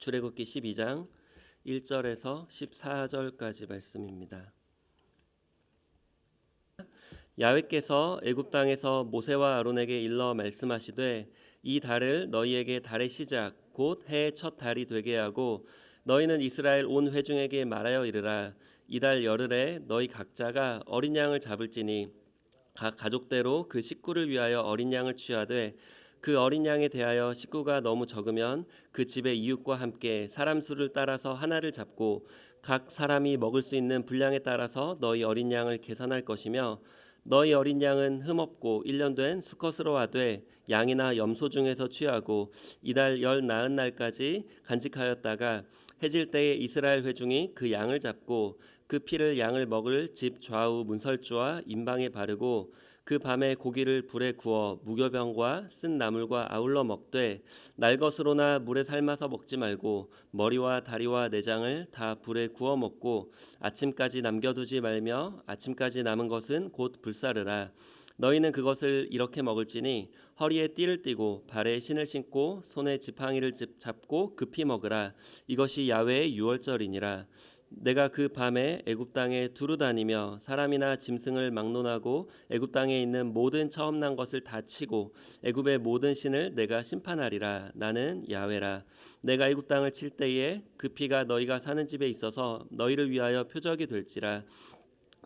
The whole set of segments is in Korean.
출애굽기 12장 1절에서 14절까지 말씀입니다. 야훼께서 애굽 땅에서 모세와 아론에게 일러 말씀하시되 이 달을 너희에게 달의 시작 곧 해의 첫 달이 되게 하고 너희는 이스라엘 온 회중에게 말하여 이르라. 이 달 열흘에 너희 각자가 어린 양을 잡을지니 각 가족대로 그 식구를 위하여 어린 양을 취하되 그 어린 양에 대하여 식구가 너무 적으면 그 집의 이웃과 함께 사람 수를 따라서 하나를 잡고 각 사람이 먹을 수 있는 분량에 따라서 너희 어린 양을 계산할 것이며 너희 어린 양은 흠없고 1년 된 수컷으로 하되 양이나 염소 중에서 취하고 이달 열 나은 날까지 간직하였다가 해질 때에 이스라엘 회중이 그 양을 잡고 그 피를 양을 먹을 집 좌우 문설주와 임방에 바르고 그 밤에 고기를 불에 구워 무교병과 쓴 나물과 아울러 먹되 날 것으로나 물에 삶아서 먹지 말고 머리와 다리와 내장을 다 불에 구워 먹고 아침까지 남겨두지 말며 아침까지 남은 것은 곧 불사르라. 너희는 그것을 이렇게 먹을지니 허리에 띠를 띠고 발에 신을 신고 손에 지팡이를 잡고 급히 먹으라. 이것이 야훼의 유월절이니라. 내가 그 밤에 애굽 땅에 두루 다니며 사람이나 짐승을 막론하고 애굽 땅에 있는 모든 처음 난 것을 다 치고 애굽의 모든 신을 내가 심판하리라. 나는 야훼라. 내가 애굽 땅을 칠 때에 그 피가 너희가 사는 집에 있어서 너희를 위하여 표적이 될지라.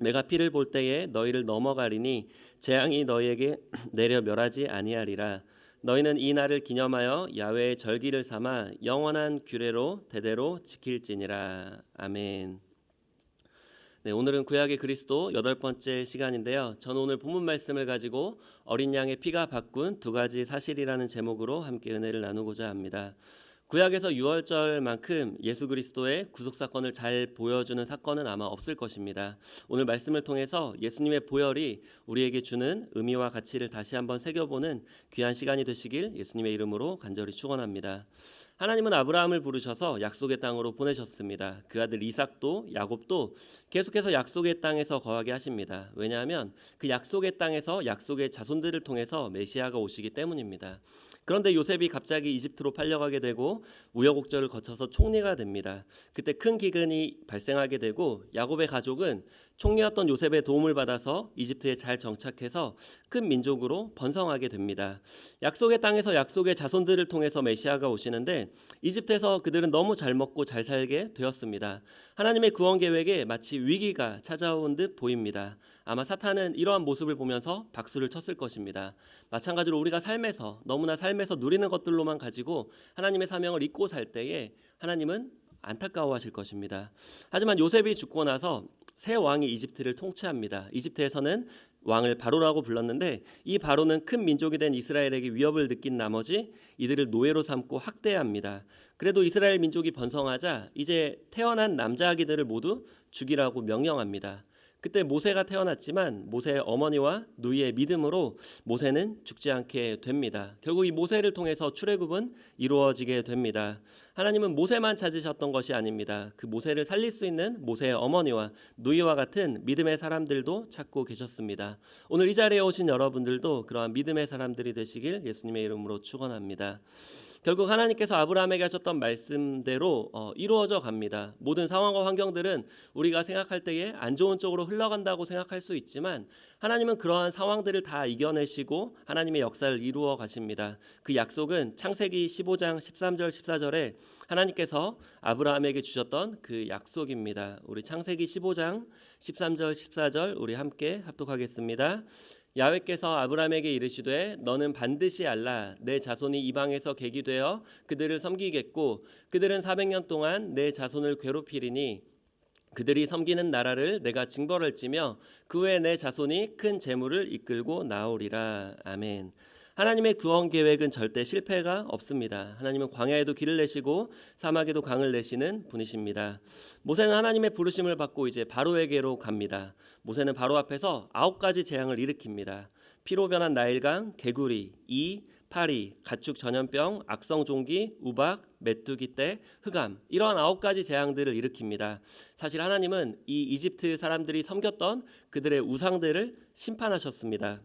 내가 피를 볼 때에 너희를 넘어가리니 재앙이 너희에게 내려 멸하지 아니하리라. 너희는 이 날을 기념하여 야훼의 절기를 삼아 영원한 규례로 대대로 지킬지니라. 아멘. 네, 오늘은 구약의 그리스도 8번째 시간인데요. 저는 오늘 본문 말씀을 가지고 어린 양의 피가 바꾼 두 가지 사실이라는 제목으로 함께 은혜를 나누고자 합니다. 구약에서 유월절만큼 예수 그리스도의 구속 사건을 잘 보여주는 사건은 아마 없을 것입니다. 오늘 말씀을 통해서 예수님의 보혈이 우리에게 주는 의미와 가치를 다시 한번 새겨보는 귀한 시간이 되시길 예수님의 이름으로 간절히 축원합니다. 하나님은 아브라함을 부르셔서 약속의 땅으로 보내셨습니다. 그 아들 이삭도 야곱도 계속해서 약속의 땅에서 거하게 하십니다. 왜냐하면 그 약속의 땅에서 약속의 자손들을 통해서 메시아가 오시기 때문입니다. 그런데 요셉이 갑자기 이집트로 팔려가게 되고 우여곡절을 거쳐서 총리가 됩니다. 그때 큰 기근이 발생하게 되고 야곱의 가족은 총리였던 요셉의 도움을 받아서 이집트에 잘 정착해서 큰 민족으로 번성하게 됩니다. 약속의 땅에서 약속의 자손들을 통해서 메시아가 오시는데 이집트에서 그들은 너무 잘 먹고 잘 살게 되었습니다. 하나님의 구원 계획에 마치 위기가 찾아온 듯 보입니다. 아마 사탄은 이러한 모습을 보면서 박수를 쳤을 것입니다. 마찬가지로 우리가 너무나 삶에서 누리는 것들로만 가지고 하나님의 사명을 잊고 살 때에 하나님은 안타까워하실 것입니다. 하지만 요셉이 죽고 나서 새 왕이 이집트를 통치합니다. 이집트에서는 왕을 바로라고 불렀는데 이 바로는 큰 민족이 된 이스라엘에게 위협을 느낀 나머지 이들을 노예로 삼고 학대합니다. 그래도 이스라엘 민족이 번성하자 이제 태어난 남자 아기들을 모두 죽이라고 명령합니다. 그때 모세가 태어났지만 모세의 어머니와 누이의 믿음으로 모세는 죽지 않게 됩니다. 결국 이 모세를 통해서 출애굽은 이루어지게 됩니다. 하나님은 모세만 찾으셨던 것이 아닙니다. 그 모세를 살릴 수 있는 모세의 어머니와 누이와 같은 믿음의 사람들도 찾고 계셨습니다. 오늘 이 자리에 오신 여러분들도 그러한 믿음의 사람들이 되시길 예수님의 이름으로 축원합니다. 결국 하나님께서 아브라함에게 하셨던 말씀대로 이루어져 갑니다. 모든 상황과 환경들은 우리가 생각할 때에 안 좋은 쪽으로 흘러간다고 생각할 수 있지만 하나님은 그러한 상황들을 다 이겨내시고 하나님의 역사를 이루어 가십니다. 그 약속은 창세기 15장 13절 14절에 하나님께서 아브라함에게 주셨던 그 약속입니다. 우리 창세기 15장 13절 14절 우리 함께 합독하겠습니다. 야훼께서 아브라함에게 이르시되 너는 반드시 알라. 내 자손이 이방에서 객이 되어 그들을 섬기겠고 그들은 400년 동안 내 자손을 괴롭히리니 그들이 섬기는 나라를 내가 징벌할지며 그 후에 내 자손이 큰 재물을 이끌고 나오리라. 아멘. 하나님의 구원 계획은 절대 실패가 없습니다. 하나님은 광야에도 길을 내시고 사막에도 강을 내시는 분이십니다. 모세는 하나님의 부르심을 받고 이제 바로에게로 갑니다. 모세는 바로 앞에서 9가지 재앙을 일으킵니다. 피로 변한 나일강, 개구리, 파리, 가축 전염병, 악성 종기, 우박, 메뚜기 떼, 흑암 이러한 9가지 재앙들을 일으킵니다. 사실 하나님은 이 이집트 사람들이 섬겼던 그들의 우상들을 심판하셨습니다.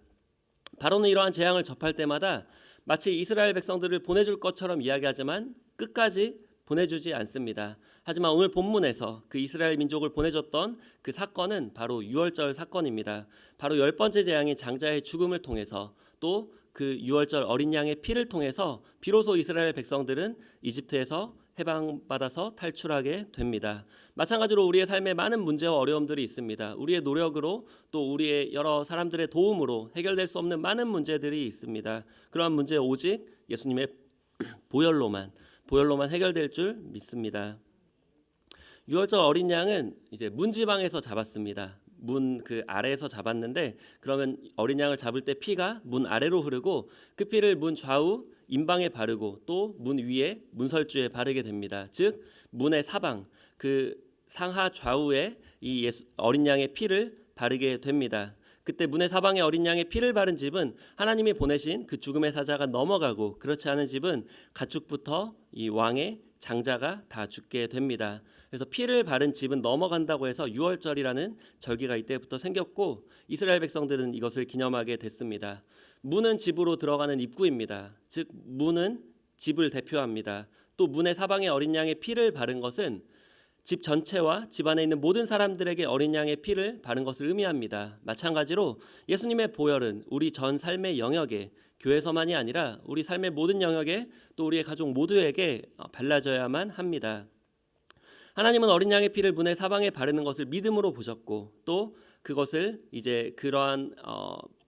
바로는 이러한 재앙을 접할 때마다 마치 이스라엘 백성들을 보내줄 것처럼 이야기하지만 끝까지 보내주지 않습니다. 하지만 오늘 본문에서 그 이스라엘 민족을 보내줬던 그 사건은 바로 유월절 사건입니다. 바로 10번째 재앙인 장자의 죽음을 통해서 또 그 유월절 어린 양의 피를 통해서 비로소 이스라엘 백성들은 이집트에서 해방받아서 탈출하게 됩니다. 마찬가지로 우리의 삶에 많은 문제와 어려움들이 있습니다. 우리의 노력으로 또 우리의 여러 사람들의 도움으로 해결될 수 없는 많은 문제들이 있습니다. 그러한 문제 오직 예수님의 보혈로만 해결될 줄 믿습니다. 유월절 어린 양은 이제 문지방에서 잡았습니다. 문 그 아래에서 잡았는데 그러면 어린 양을 잡을 때 피가 문 아래로 흐르고 그 피를 문 좌우 임방에 바르고 또 문 위에 문설주에 바르게 됩니다. 즉 문의 사방 그 상하 좌우에 이 어린 양의 피를 바르게 됩니다. 그때 문의 사방에 어린 양의 피를 바른 집은 하나님이 보내신 그 죽음의 사자가 넘어가고 그렇지 않은 집은 가축부터 이 왕의 장자가 다 죽게 됩니다. 그래서 피를 바른 집은 넘어간다고 해서 유월절이라는 절기가 이때부터 생겼고 이스라엘 백성들은 이것을 기념하게 됐습니다. 문은 집으로 들어가는 입구입니다. 즉 문은 집을 대표합니다. 또 문의 사방에 어린 양의 피를 바른 것은 집 전체와 집 안에 있는 모든 사람들에게 어린 양의 피를 바른 것을 의미합니다. 마찬가지로 예수님의 보혈은 우리 전 삶의 영역에 교회에서만이 아니라 우리 삶의 모든 영역에 또 우리의 가족 모두에게 발라져야만 합니다. 하나님은 어린 양의 피를 문의 사방에 바르는 것을 믿음으로 보셨고 또 그것을 이제 그러한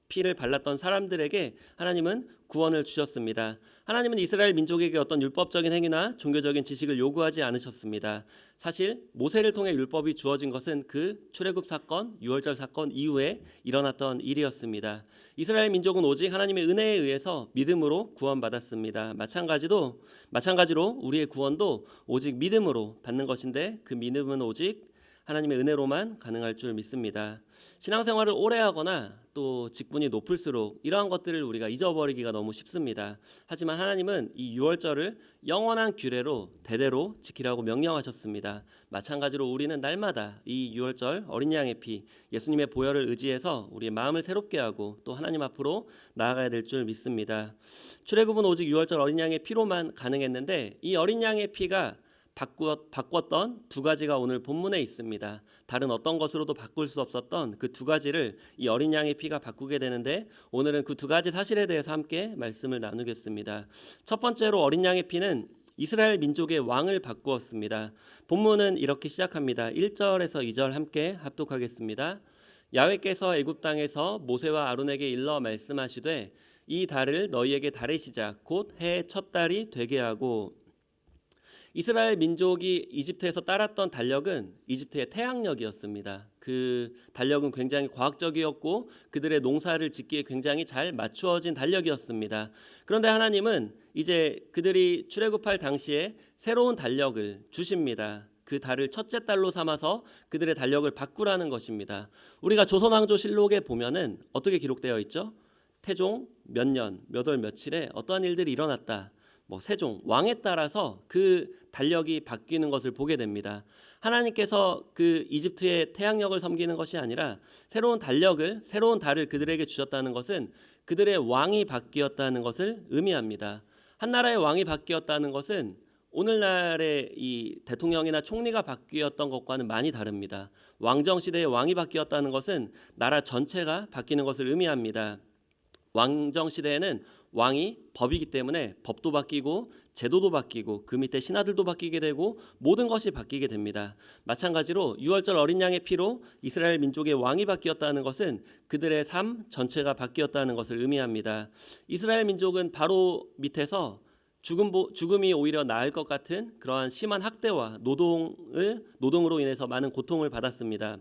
피를 발랐던 사람들에게 하나님은 구원을 주셨습니다. 하나님은 이스라엘 민족에게 어떤 율법적인 행위나 종교적인 지식을 요구하지 않으셨습니다. 사실 모세를 통해 율법이 주어진 것은 그 출애굽 사건, 유월절 사건 이후에 일어났던 일이었습니다. 이스라엘 민족은 오직 하나님의 은혜에 의해서 믿음으로 구원받았습니다. 마찬가지로 우리의 구원도 오직 믿음으로 받는 것인데 그 믿음은 오직 하나님의 은혜로만 가능할 줄 믿습니다. 신앙생활을 오래 하거나 또 직분이 높을수록 이러한 것들을 우리가 잊어버리기가 너무 쉽습니다. 하지만 하나님은 이 유월절을 영원한 규례로 대대로 지키라고 명령하셨습니다. 마찬가지로 우리는 날마다 이 유월절 어린 양의 피 예수님의 보혈을 의지해서 우리의 마음을 새롭게 하고 또 하나님 앞으로 나아가야 될 줄 믿습니다. 출애굽은 오직 유월절 어린 양의 피로만 가능했는데 이 어린 양의 피가 바꿨던 두 가지가 오늘 본문에 있습니다. 다른 어떤 것으로도 바꿀 수 없었던 그 두 가지를 이 어린 양의 피가 바꾸게 되는데 오늘은 그 두 가지 사실에 대해서 함께 말씀을 나누겠습니다. 첫 번째로 어린 양의 피는 이스라엘 민족의 왕을 바꾸었습니다. 본문은 이렇게 시작합니다. 1절에서 2절 함께 합독하겠습니다. 야훼께서 애굽 땅에서 모세와 아론에게 일러 말씀하시되 이 달을 너희에게 달의 시작 곧 해의 첫 달이 되게 하고 이스라엘 민족이 이집트에서 따랐던 달력은 이집트의 태양력이었습니다. 그 달력은 굉장히 과학적이었고 그들의 농사를 짓기에 굉장히 잘 맞추어진 달력이었습니다. 그런데 하나님은 이제 그들이 출애굽할 당시에 새로운 달력을 주십니다. 그 달을 첫째 달로 삼아서 그들의 달력을 바꾸라는 것입니다. 우리가 조선왕조실록에 보면은 어떻게 기록되어 있죠? 태종 몇 년, 몇 월 며칠에 어떠한 일들이 일어났다. 세종 왕에 따라서 그 달력이 바뀌는 것을 보게 됩니다. 하나님께서 그 이집트의 태양력을 섬기는 것이 아니라 새로운 달을 그들에게 주셨다는 것은 그들의 왕이 바뀌었다는 것을 의미합니다. 한 나라의 왕이 바뀌었다는 것은 오늘날의 이 대통령이나 총리가 바뀌었던 것과는 많이 다릅니다. 왕정 시대의 왕이 바뀌었다는 것은 나라 전체가 바뀌는 것을 의미합니다. 왕정 시대에는 왕이 법이기 때문에 법도 바뀌고 제도도 바뀌고 그 밑에 신하들도 바뀌게 되고 모든 것이 바뀌게 됩니다. 마찬가지로 유월절 어린 양의 피로 이스라엘 민족의 왕이 바뀌었다는 것은 그들의 삶 전체가 바뀌었다는 것을 의미합니다. 이스라엘 민족은 바로 밑에서 죽음이 오히려 나을 것 같은 그러한 심한 학대와 노동으로 인해서 많은 고통을 받았습니다.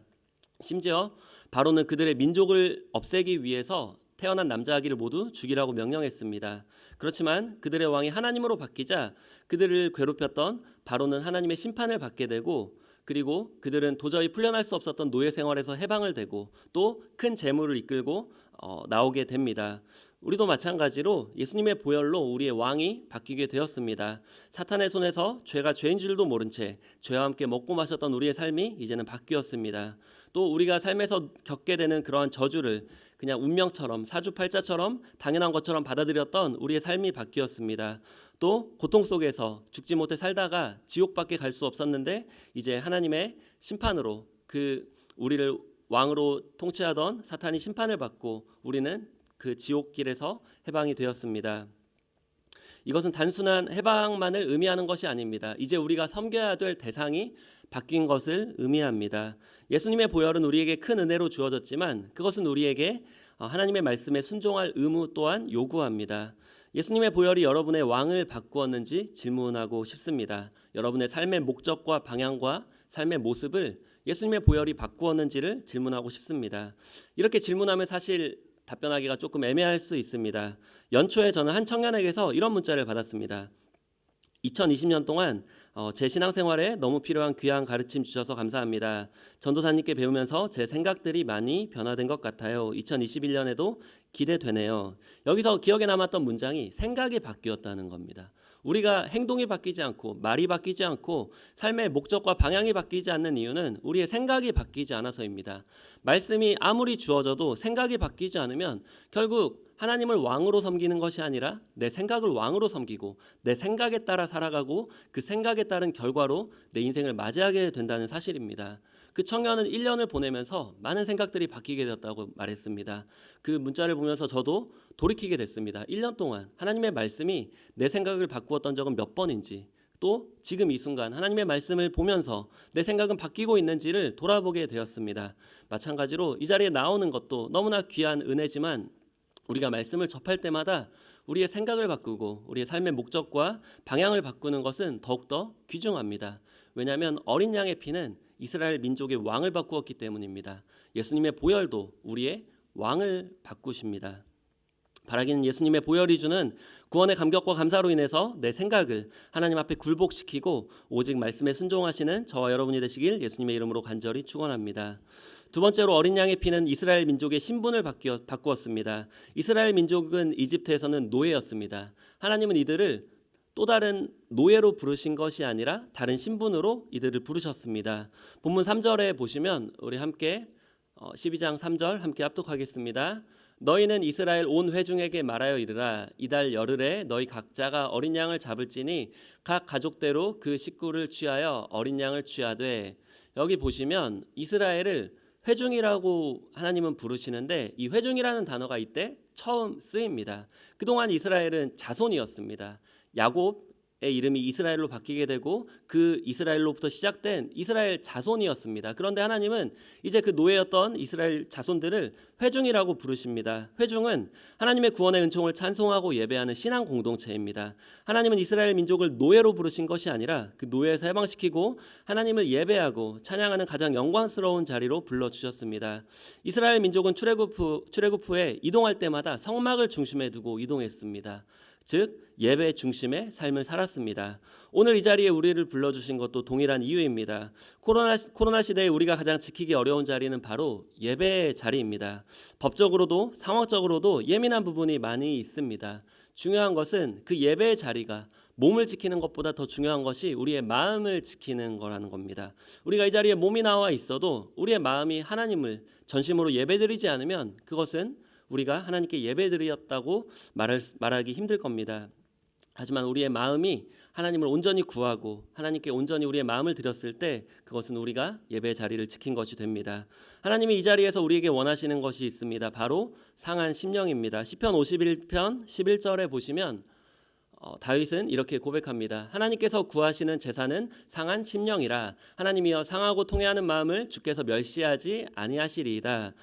심지어 바로는 그들의 민족을 없애기 위해서 태어난 남자 아기를 모두 죽이라고 명령했습니다. 그렇지만 그들의 왕이 하나님으로 바뀌자 그들을 괴롭혔던 바로는 하나님의 심판을 받게 되고 그리고 그들은 도저히 풀려날 수 없었던 노예 생활에서 해방을 되고 또 큰 재물을 이끌고 나오게 됩니다. 우리도 마찬가지로 예수님의 보혈로 우리의 왕이 바뀌게 되었습니다. 사탄의 손에서 죄가 죄인 줄도 모른 채 죄와 함께 먹고 마셨던 우리의 삶이 이제는 바뀌었습니다. 또 우리가 삶에서 겪게 되는 그러한 저주를 그냥 운명처럼 사주팔자처럼 당연한 것처럼 받아들였던 우리의 삶이 바뀌었습니다. 또 고통 속에서 죽지 못해 살다가 지옥밖에 갈 수 없었는데 이제 하나님의 심판으로 그 우리를 왕으로 통치하던 사탄이 심판을 받고 우리는 그 지옥길에서 해방이 되었습니다. 이것은 단순한 해방만을 의미하는 것이 아닙니다. 이제 우리가 섬겨야 될 대상이 바뀐 것을 의미합니다. 예수님의 보혈은 우리에게 큰 은혜로 주어졌지만 그것은 우리에게 하나님의 말씀에 순종할 의무 또한 요구합니다. 예수님의 보혈이 여러분의 왕을 바꾸었는지 질문하고 싶습니다. 여러분의 삶의 목적과 방향과 삶의 모습을 예수님의 보혈이 바꾸었는지를 질문하고 싶습니다. 이렇게 질문하면 사실 답변하기가 조금 애매할 수 있습니다. 연초에 저는 한 청년에게서 이런 문자를 받았습니다. 2020년 동안 제 신앙생활에 너무 필요한 귀한 가르침 주셔서 감사합니다. 전도사님께 배우면서 제 생각들이 많이 변화된 것 같아요. 2021년에도 기대되네요. 여기서 기억에 남았던 문장이 생각이 바뀌었다는 겁니다. 우리가 행동이 바뀌지 않고 말이 바뀌지 않고 삶의 목적과 방향이 바뀌지 않는 이유는 우리의 생각이 바뀌지 않아서입니다. 말씀이 아무리 주어져도 생각이 바뀌지 않으면 결국 하나님을 왕으로 섬기는 것이 아니라 내 생각을 왕으로 섬기고 내 생각에 따라 살아가고 그 생각에 따른 결과로 내 인생을 맞이하게 된다는 사실입니다. 그 청년은 1년을 보내면서 많은 생각들이 바뀌게 되었다고 말했습니다. 그 문자를 보면서 저도 돌이키게 됐습니다. 1년 동안 하나님의 말씀이 내 생각을 바꾸었던 적은 몇 번인지, 또 지금 이 순간 하나님의 말씀을 보면서 내 생각은 바뀌고 있는지를 돌아보게 되었습니다. 마찬가지로 이 자리에 나오는 것도 너무나 귀한 은혜지만 우리가 말씀을 접할 때마다 우리의 생각을 바꾸고 우리의 삶의 목적과 방향을 바꾸는 것은 더욱더 귀중합니다. 왜냐하면 어린 양의 피는 이스라엘 민족의 왕을 바꾸었기 때문입니다. 예수님의 보혈도 우리의 왕을 바꾸십니다. 바라기는 예수님의 보혈이 주는 구원의 감격과 감사로 인해서 내 생각을 하나님 앞에 굴복시키고 오직 말씀에 순종하시는 저와 여러분이 되시길 예수님의 이름으로 간절히 축원합니다. 두 번째로 어린 양의 피는 이스라엘 민족의 신분을 바꾸었습니다. 이스라엘 민족은 이집트에서는 노예였습니다. 하나님은 이들을 또 다른 노예로 부르신 것이 아니라 다른 신분으로 이들을 부르셨습니다. 본문 3절에 보시면 우리 함께 12장 3절 함께 합독하겠습니다. 너희는 이스라엘 온 회중에게 말하여 이르라. 이달 열흘에 너희 각자가 어린 양을 잡을지니 각 가족대로 그 식구를 취하여 어린 양을 취하되. 여기 보시면 이스라엘을 회중이라고 하나님은 부르시는데 이 회중이라는 단어가 이때 처음 쓰입니다. 그동안 이스라엘은 자손이었습니다. 야곱의 이름이 이스라엘로 바뀌게 되고 그 이스라엘로부터 시작된 이스라엘 자손이었습니다. 그런데 하나님은 이제 그 노예였던 이스라엘 자손들을 회중이라고 부르십니다. 회중은 하나님의 구원의 은총을 찬송하고 예배하는 신앙 공동체입니다. 하나님은 이스라엘 민족을 노예로 부르신 것이 아니라 그 노예에서 해방시키고 하나님을 예배하고 찬양하는 가장 영광스러운 자리로 불러주셨습니다. 이스라엘 민족은 출애굽 후에 이동할 때마다 성막을 중심에 두고 이동했습니다. 즉 예배 중심의 삶을 살았습니다. 오늘 이 자리에 우리를 불러주신 것도 동일한 이유입니다. 코로나 시대에 우리가 가장 지키기 어려운 자리는 바로 예배의 자리입니다. 법적으로도 상황적으로도 예민한 부분이 많이 있습니다. 중요한 것은 그 예배의 자리가 몸을 지키는 것보다 더 중요한 것이 우리의 마음을 지키는 거라는 겁니다. 우리가 이 자리에 몸이 나와 있어도 우리의 마음이 하나님을 전심으로 예배드리지 않으면 그것은 우리가 하나님께 예배드렸다고 말하기 힘들 겁니다. 하지만 우리의 마음이 하나님을 온전히 구하고 하나님께 온전히 우리의 마음을 드렸을 때 그것은 우리가 예배의 자리를 지킨 것이 됩니다. 하나님이 이 자리에서 우리에게 원하시는 것이 있습니다. 바로 상한 심령입니다. 시편 51편 11절에 보시면 다윗은 이렇게 고백합니다. 하나님께서 구하시는 제사는 상한 심령이라. 하나님이여 상하고 통회하는 마음을 주께서 멸시하지 아니하시리이다.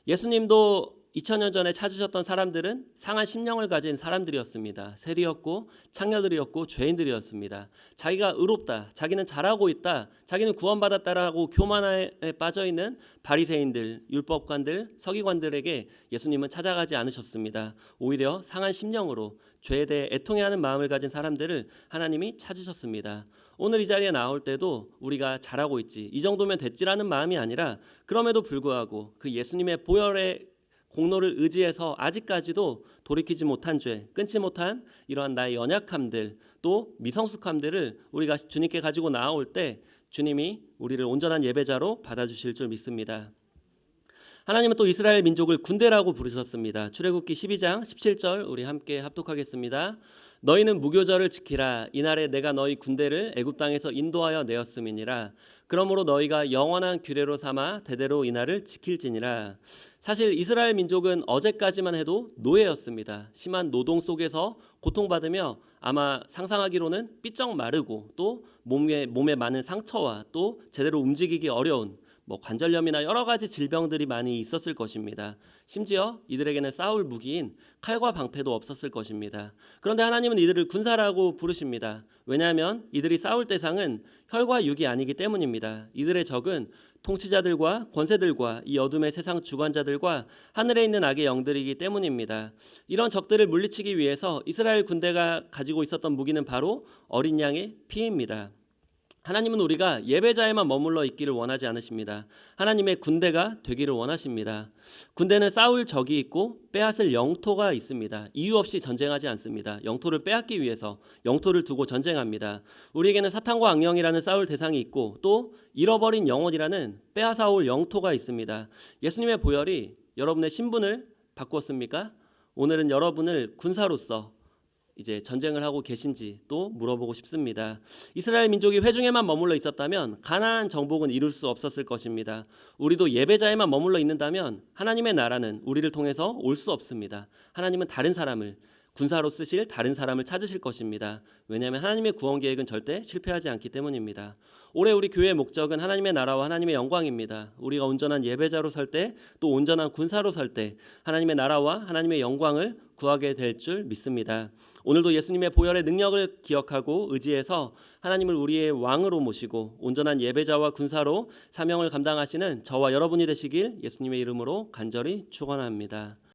예수님도 2000년 전에 찾으셨던 사람들은 상한 심령을 가진 사람들이었습니다. 세리였고 창녀들이었고 죄인들이었습니다. 자기가 의롭다, 자기는 잘하고 있다, 자기는 구원받았다라고 교만에 빠져있는 바리새인들, 율법관들, 서기관들에게 예수님은 찾아가지 않으셨습니다. 오히려 상한 심령으로 죄에 대해 애통해하는 마음을 가진 사람들을 하나님이 찾으셨습니다. 오늘 이 자리에 나올 때도 우리가 잘하고 있지, 이 정도면 됐지라는 마음이 아니라 그럼에도 불구하고 그 예수님의 보혈의 공로를 의지해서 아직까지도 돌이키지 못한 죄, 끊지 못한 이러한 나의 연약함들, 또 미성숙함들을 우리가 주님께 가지고 나아올 때 주님이 우리를 온전한 예배자로 받아주실 줄 믿습니다. 하나님은 또 이스라엘 민족을 군대라고 부르셨습니다. 출애굽기 12장 17절 우리 함께 합독하겠습니다. 너희는 무교절을 지키라. 이날에 내가 너희 군대를 애굽 땅에서 인도하여 내었음이니라. 그러므로 너희가 영원한 규례로 삼아 대대로 이날을 지킬지니라. 사실 이스라엘 민족은 어제까지만 해도 노예였습니다. 심한 노동 속에서 고통받으며 아마 상상하기로는 삐쩍 마르고 또 몸에 많은 상처와 또 제대로 움직이기 어려운 관절염이나 여러 가지 질병들이 많이 있었을 것입니다. 심지어 이들에게는 싸울 무기인 칼과 방패도 없었을 것입니다. 그런데 하나님은 이들을 군사라고 부르십니다. 왜냐하면 이들이 싸울 대상은 혈과 육이 아니기 때문입니다. 이들의 적은 통치자들과 권세들과 이 어둠의 세상 주관자들과 하늘에 있는 악의 영들이기 때문입니다. 이런 적들을 물리치기 위해서 이스라엘 군대가 가지고 있었던 무기는 바로 어린 양의 피입니다. 하나님은 우리가 예배자에만 머물러 있기를 원하지 않으십니다. 하나님의 군대가 되기를 원하십니다. 군대는 싸울 적이 있고 빼앗을 영토가 있습니다. 이유 없이 전쟁하지 않습니다. 영토를 빼앗기 위해서 영토를 두고 전쟁합니다. 우리에게는 사탄과 악령이라는 싸울 대상이 있고 또 잃어버린 영혼이라는 빼앗아올 영토가 있습니다. 예수님의 보혈이 여러분의 신분을 바꾸었습니까? 오늘은 여러분을 군사로서 이제 전쟁을 하고 계신지 또 물어보고 싶습니다. 이스라엘 민족이 회중에만 머물러 있었다면 가나안 정복은 이룰 수 없었을 것입니다. 우리도 예배자에만 머물러 있는다면 하나님의 나라는 우리를 통해서 올 수 없습니다. 하나님은 다른 사람을 군사로 쓰실 다른 사람을 찾으실 것입니다. 왜냐하면 하나님의 구원 계획은 절대 실패하지 않기 때문입니다. 올해 우리 교회의 목적은 하나님의 나라와 하나님의 영광입니다. 우리가 온전한 예배자로 설 때 또 온전한 군사로 설 때 하나님의 나라와 하나님의 영광을 구하게 될 줄 믿습니다. 오늘도 예수님의 보혈의 능력을 기억하고 의지해서 하나님을 우리의 왕으로 모시고 온전한 예배자와 군사로 사명을 감당하시는 저와 여러분이 되시길 예수님의 이름으로 간절히 축원합니다.